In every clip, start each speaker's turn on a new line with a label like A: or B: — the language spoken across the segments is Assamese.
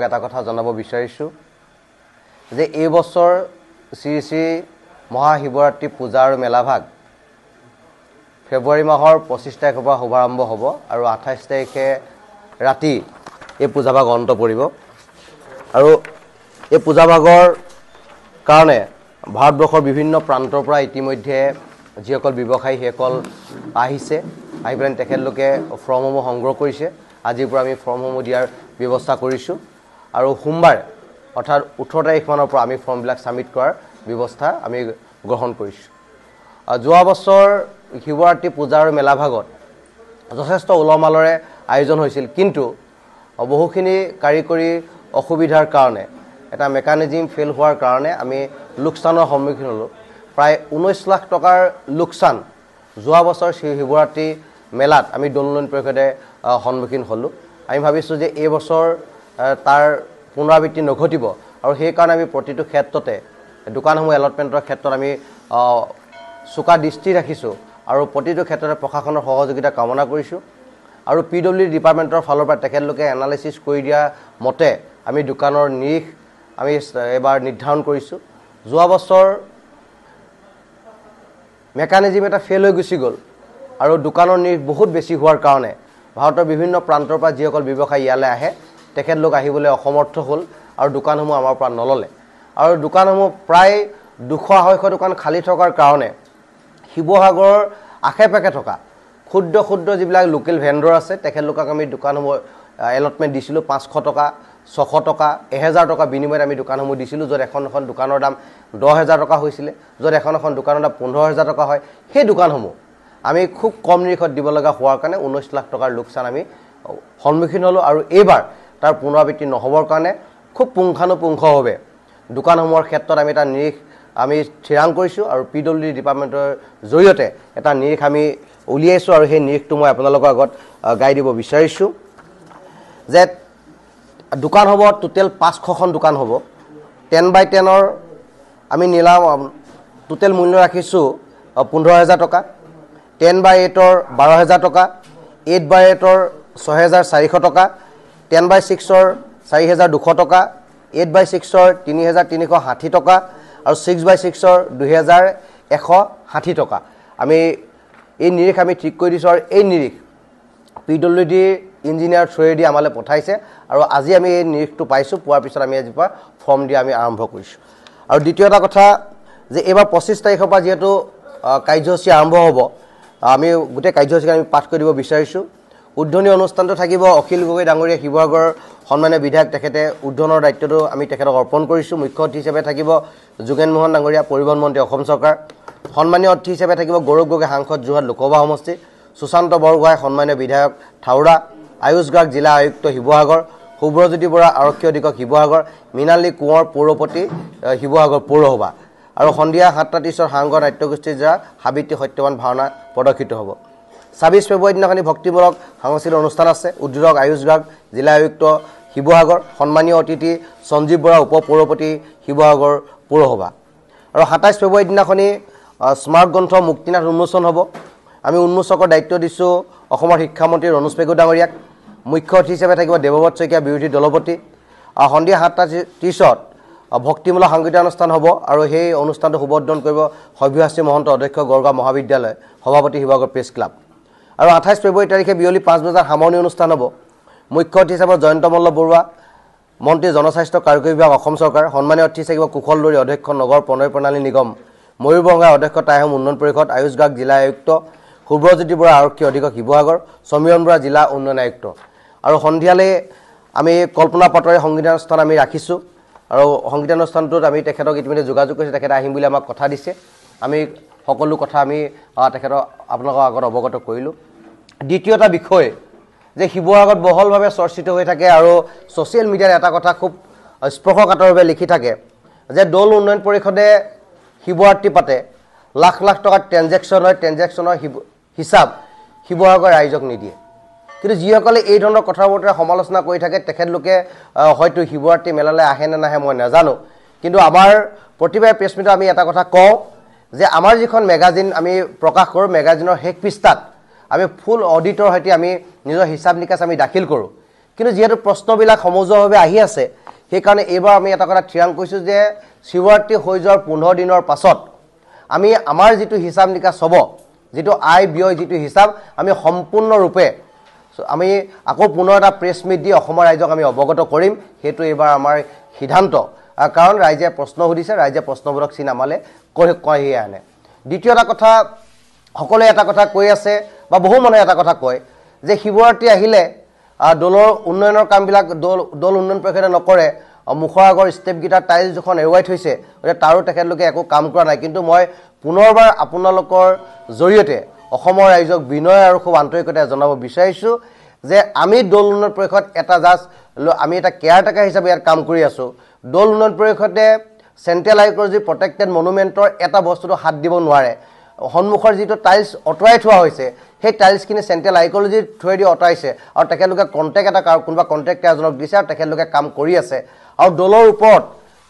A: এটা কথা জনাব বিচাৰিছোঁ যে এই বছৰ শ্ৰী শ্ৰী মহাশিৱৰাত্ৰি পূজা আৰু মেলাভাগ ফেব্ৰুৱাৰী মাহৰ 25 তাৰিখৰ পৰা শুভাৰম্ভ হ'ব আৰু 28 তাৰিখে ৰাতি এই পূজাভাগ অন্ত পৰিব আৰু এই পূজাভাগৰ কাৰণে ভাৰতবৰ্ষৰ বিভিন্ন প্ৰান্তৰ পৰা ইতিমধ্যে যিসকল ব্যৱসায়ী সেইসকল আহিছে আহি পেলাই তেখেতলোকে ফৰ্মসমূহ সংগ্ৰহ কৰিছে আজিৰ পৰা আমি ফৰ্মসমূহ দিয়াৰ ব্যৱস্থা কৰিছোঁ আৰু সোমবাৰ অৰ্থাৎ 18 তাৰিখ মানৰ পৰা আমি ফৰ্মবিলাক সাবমিট কৰাৰ ব্যৱস্থা আমি গ্ৰহণ কৰিছোঁ যোৱা বছৰ শিৱৰাত্ৰি পূজা আৰু মেলাভাগত যথেষ্ট উলমালৰে আয়োজন হৈছিল কিন্তু বহুখিনি কাৰিকৰী অসুবিধাৰ কাৰণে এটা মেকানিজম ফেল হোৱাৰ কাৰণে আমি লোকচানৰ সন্মুখীন হ'লোঁ প্ৰায় 19 লাখ টকাৰ লোকচান যোৱা বছৰ শিৱৰাত্ৰি মেলাত আমি দলনন পৰিষদে সন্মুখীন হ'লোঁ আমি ভাবিছোঁ যে এই বছৰ তাৰ পুনৰাবৃত্তি নঘটিব আৰু সেই কাৰণে আমি প্ৰতিটো ক্ষেত্ৰতে দোকানসমূহ এলটমেণ্টৰ ক্ষেত্ৰত আমি চোকা দৃষ্টি ৰাখিছোঁ আৰু প্ৰতিটো ক্ষেত্ৰতে প্ৰশাসনৰ সহযোগিতা কামনা কৰিছোঁ আৰু পিডব্লিউডি ডিপাৰ্টমেণ্টৰ ফালৰ পৰা তেখেতলোকে এনালাইচিছ কৰি দিয়া মতে আমি দোকানৰ নিৰিখ আমি এবাৰ নিৰ্ধাৰণ কৰিছোঁ যোৱা বছৰ মেকানিজম এটা ফেল হৈ গুচি গ'ল আৰু দোকানৰ নিৰিখ বহুত বেছি হোৱাৰ কাৰণে ভাৰতৰ বিভিন্ন প্ৰান্তৰ পৰা যিসকল ব্যৱসায়ী ইয়ালৈ আহে তেখেতলোক আহিবলৈ অসমৰ্থ হ'ল আৰু দোকানসমূহ আমাৰ পৰা নললে আৰু দোকানসমূহ প্ৰায় 200-250 দোকান খালী থকাৰ কাৰণে শিৱসাগৰৰ আশে-পাশে থকা ক্ষুদ্ৰ যিবিলাক লোকেল ভেণ্ডৰ আছে তেখেতলোকক আমি দোকানসমূহ এলটমেণ্ট দিছিলোঁ 500 টকা 600 টকা 1000 টকা বিনিময়ত আমি দোকানসমূহ দিছিলোঁ য'ত এখন দোকানৰ দাম 10000 টকা হৈছিলে য'ত এখন দোকানৰ দাম 15000 টকা হয় সেই দোকানসমূহ আমি খুব কম নিৰিখত দিব লগা হোৱাৰ কাৰণে 19 লাখ টকাৰ লোকচান আমি সন্মুখীন হ'লোঁ আৰু এইবাৰ তাৰ পুনৰাবৃত্তি নহবৰ কাৰণে খুব পুংখানুপুংখভাৱে দোকানসমূহৰ ক্ষেত্ৰত আমি এটা নিৰিখ আমি থিৰাং কৰিছোঁ আৰু পিডব্লিউডি ডিপাৰ্টমেণ্টৰ জৰিয়তে এটা নিৰিখ আমি উলিয়াইছোঁ আৰু সেই নিৰিখটো মই আপোনালোকৰ আগত গাই দিব বিচাৰিছোঁ যে দোকান হ'ব টোটেল 500খন দোকান হ'ব 10x10ৰ আমি নিলাম টোটেল মূল্য ৰাখিছোঁ 15000 টকা 10x8ৰ 12000 টকা 8x8ৰ 6400 টকা 10x6ৰ 4200 টকা 8x6ৰ 3360 টকা আৰু 6x6ৰ 2160 টকা আমি এই নিৰিখ আমি ঠিক কৰি দিছোঁ আৰু এই নিৰিখ পিডব্লিউডি ইঞ্জিনিয়াৰ থ্ৰুৱেদি আমালৈ পঠাইছে আৰু আজি আমি এই নিৰিখটো পাইছোঁ পোৱাৰ পিছত আমি আজিৰ পৰা ফৰ্ম দিয়া আমি আৰম্ভ কৰিছোঁ আৰু দ্বিতীয় এটা কথা যে এইবাৰ 25 তাৰিখৰ পৰা যিহেতু কাৰ্যসূচী আৰম্ভ হ'ব আমি গোটেই কাৰ্যসূচী আমি পাঠ কৰি দিব বিচাৰিছোঁ উদ্বোধনী অনুষ্ঠানটো থাকিব অখিল গগৈ ডাঙৰীয়া শিৱসাগৰৰ সন্মানীয় বিধায়ক তেখেতে উদ্বোধনৰ দায়িত্বটো আমি তেখেতক অৰ্পণ কৰিছোঁ মুখ্য অতিথি হিচাপে থাকিব যোগেন মোহন ডাঙৰীয়া পৰিবহণ মন্ত্ৰী অসম চৰকাৰ সন্মানীয় অতিথি হিচাপে থাকিব গৌৰৱ গগৈ সাংসদ যোৰহাট লোকসভা সমষ্টি সুশান্ত বৰগোহাঁই সন্মানীয় বিধায়ক থাউৰা আয়ুষ গাৰ্গ জিলা আয়ুক্ত শিৱসাগৰ শুভ্ৰজ্যোতি বৰা আৰক্ষী অধীক্ষক শিৱসাগৰ মৃণালী কোঁৱৰ পৌৰপতি শিৱসাগৰ পৌৰসভা আৰু সন্ধিয়া 7:30 সাংগ নাট্যগোষ্ঠীৰ দ্বাৰা সাবিত্ৰী সত্যৱান ভাওনা প্ৰদৰ্শিত হ'ব 26 ফেব্ৰুৱাৰী দিনাখনি ভক্তিমূলক সাংস্কৃতিক অনুষ্ঠান আছে উদ্যোগ আয়ুষ গাৰ্গ জিলা আয়ুক্ত শিৱসাগৰ সন্মানীয় অতিথি সঞ্জীৱ বৰা উপ পৌৰপতি শিৱসাগৰ পৌৰসভা আৰু 27 ফেব্ৰুৱাৰী দিনাখনি স্মাৰ্ট গ্ৰন্থ মুক্তিনাথ উন্মোচন হ'ব আমি উন্মোচকৰ দায়িত্ব দিছোঁ অসমৰ শিক্ষামন্ত্ৰী ৰণোজ পেগু ডাঙৰীয়াক মুখ্য অতিথি হিচাপে থাকিব দেৱব্ৰত শইকীয়া বিৰোধী দলপতি সন্ধিয়া 7:30 ভক্তিমূলক সাংগীতিক অনুষ্ঠান হ'ব আৰু সেই অনুষ্ঠানটো শুভোদ্বোধন কৰিব সভ্যশ্ৰী মহন্ত অধ্যক্ষ গড়গাঁও মহাবিদ্যালয় সভাপতি শিৱসাগৰ প্ৰেছ ক্লাব আৰু 28 ফেব্ৰুৱাৰী তাৰিখে বিয়লি 5 বজাৰ সামৰণি অনুষ্ঠান হ'ব মুখ্য অতিথি হিচাপে জয়ন্ত মল্ল বৰুৱা মন্ত্ৰী জনস্বাস্থ্য কাৰিকৰী বিভাগ অসম চৰকাৰ সন্মানীয় অতিথি থাকিব কুশল দৰী অধ্যক্ষ নগৰ প্ৰণয় প্ৰণালী নিগম ময়ূৰ বংগাই অধ্যক্ষ টাইহম উন্নয়ন পৰিষদ আয়ুষ গাৰ্গ জিলা আয়ুক্ত শুভ্ৰজ্যোতি বৰা আৰক্ষী অধীক্ষক শিৱসাগৰ সমীৰণ বৰা জিলা উন্নয়ন আয়ুক্ত আৰু সন্ধিয়ালৈ আমি কল্পনা পাটোৱাৰী সংগীতানুষ্ঠান আমি ৰাখিছোঁ আৰু সংগীতানুষ্ঠানটোত আমি তেখেতক ইতিমধ্যে যোগাযোগ কৰিছোঁ তেখেতে আহিম বুলি আমাক কথা দিছে আমি সকলো কথা আমি তেখেতক আপোনালোকৰ আগত অৱগত কৰিলোঁ দ্বিতীয় এটা বিষয় যে শিৱসাগৰত বহলভাৱে চৰ্চিত হৈ থাকে আৰু ছ'চিয়েল মিডিয়াত এটা কথা খুব স্পৰ্শকাতৰভাৱে লিখি থাকে যে দৌল উন্নয়ন পৰিষদে শিৱৰাত্ৰি পাতে লাখ লাখ টকাৰ ট্ৰেঞ্জেকশ্যন হয় ট্ৰেঞ্জেকশ্যনৰ হিচাপ শিৱসাগৰ ৰাইজক নিদিয়ে কিন্তু যিসকলে এই ধৰণৰ কথা বতৰা সমালোচনা কৰি থাকে তেখেতলোকে হয়তো শিৱৰাত্ৰি মেলালৈ আহে নে নাহে মই নাজানো কিন্তু আমাৰ প্ৰতিবাৰে প্ৰেছ মিটত আমি এটা কথা কওঁ যে আমাৰ যিখন মেগাজিন আমি প্ৰকাশ কৰোঁ মেগাজিনৰ শেষ পৃষ্ঠাত আমি ফুল অডিটৰ সৈতে আমি নিজৰ হিচাপ নিকাচ আমি দাখিল কৰোঁ কিন্তু যেহেতু প্ৰশ্নবিলাক সমজুৱাভাৱে আহি আছে সেইকাৰণে এইবাৰ আমি এটা কথা থিৰাং কৰিছোঁ যে শিৱৰাত্ৰি হৈ যোৱাৰ 15 দিনৰ পাছত আমি আমাৰ যিটো হিচাপ নিকাচ হ'ব যেটো আয় ব্যয় যেটো হিসাব আমি সম্পূৰ্ণৰূপে আমি আকৌ পুনৰ এটা প্ৰেছ মিট দি অসমৰ ৰাইজক আমি অৱগত কৰিম হেতু এবাৰ আমাৰ সিদ্ধান্ত কাৰণ ৰাইজে প্ৰশ্ন সুধিছে ৰাইজে প্ৰশ্নবোৰক চিনামালে কয় আনে দ্বিতীয়টা কথা সকলোৱে এটা কথা কৈ আছে বা বহু মানুহে এটা কথা কয় যে শিৱৰাত্ৰি আহিলে দলৰ উন্নয়নৰ কামবিলাক দল উন্নয়ন পৰিষদে নকৰে মুখৰ আগৰ ষ্টেপ গিটাৰ টাইলছ যখন এৰুৱাই থৈছে তাৰো তেখেতলোকে একো কাম কৰা নাই কিন্তু মই পুনৰবাৰ আপোনালোকৰ জৰিয়তে অসমৰ ৰাইজক বিনয় আৰু খুব আন্তৰিকতাৰে জনাব বিচাৰিছো যে আমি দল উন্নয়ন পৰিষদ এটা জাষ্ট আমি এটা কেয়াৰটেকাৰ হিচাপে ইয়াত কাম কৰি আছো দল উন্নয়ন পৰিষদে চেণ্ট্ৰেল আইকলজি প্ৰটেক্টেড মনুমেণ্টৰ এটা বস্তুটো হাত দিব নোৱাৰে সন্মুখৰ যিটো টাইলছ অটৰাই থোৱা হৈছে সেই টাইলছখিনি চেণ্ট্ৰেল আইকলজিৰ থ্ৰুৱেদি অটৰাইছে আৰু তেখেতলোকে কণ্টেক্ট এটা কোনোবা কণ্ট্ৰেক্টৰ এজনক দিছে আৰু তেখেতলোকে কাম কৰি আছে আৰু দলৰ ওপৰত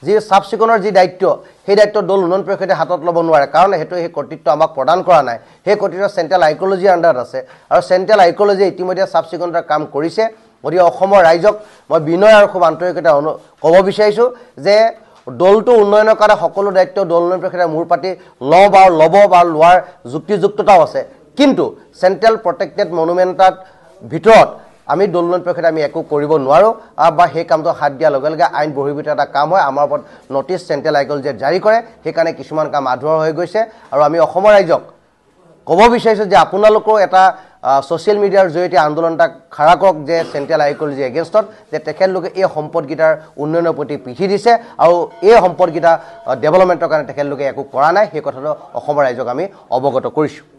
A: যি সাবচিকনৰ যি দায়িত্ব সেই দায়িত্ব দল উন্নয়ন পৰিষদে হাতত ল'ব নোৱাৰে কাৰণ হেতু সেই কৰ্তৃত্ব আমাক প্ৰদান কৰা নাই সেই কৰ্তৃত্ব চেণ্ট্ৰেল আইকলজিৰ আণ্ডাৰত আছে আৰু চেণ্ট্ৰেল আইকলজি ইতিমধ্যে সাবচিকনৰ কাম কৰিছে গতিকে অসমৰ ৰাইজক মই বিনয় আৰু খুব আন্তৰিকতাৰে ক'ব বিচাৰিছোঁ যে দলটো উন্নয়নৰ কাৰণে সকলো দায়িত্ব দল উন্নয়ন পৰিষদে মূৰ পাতি ল'ব বা লোৱাৰ যুক্তিযুক্ততাও আছে কিন্তু চেণ্ট্ৰেল প্ৰটেক্টেড মনুমেণ্টৰ ভিতৰত আমি দল উন্নয়ন পৰিষদে আমি একো কৰিব নোৱাৰো বা সেই কামটো হাত দিয়াৰ লগে লগে আইন বহিৰ্ভূত এটা কাম হয় আমাৰ ওপৰত নটিচ চেণ্ট্ৰেল আইকলজিয়ে জাৰি কৰে সেইকাৰণে কিছুমান কাম আধৰুৱা হৈ গৈছে আৰু আমি অসমৰ ৰাইজক ক'ব বিচাৰিছোঁ যে আপোনালোকো এটা সোশ্যাল মিডিয়াৰ জৰিয়তে আন্দোলন এটা খাৰা কৰক যে চেণ্ট্ৰেল আইকলজি এগেইনষ্টত যে তেখেতলোকে এই সম্পদগিটাৰ উন্নয়নৰ প্ৰতি পিঠি দিছে আৰু এই সম্পদগিটা ডেভেলপমেণ্টৰ কাৰণে তেখেতলোকে একো কৰা নাই সেই কথাটো অসমৰ ৰাইজক আমি অৱগত কৰিছোঁ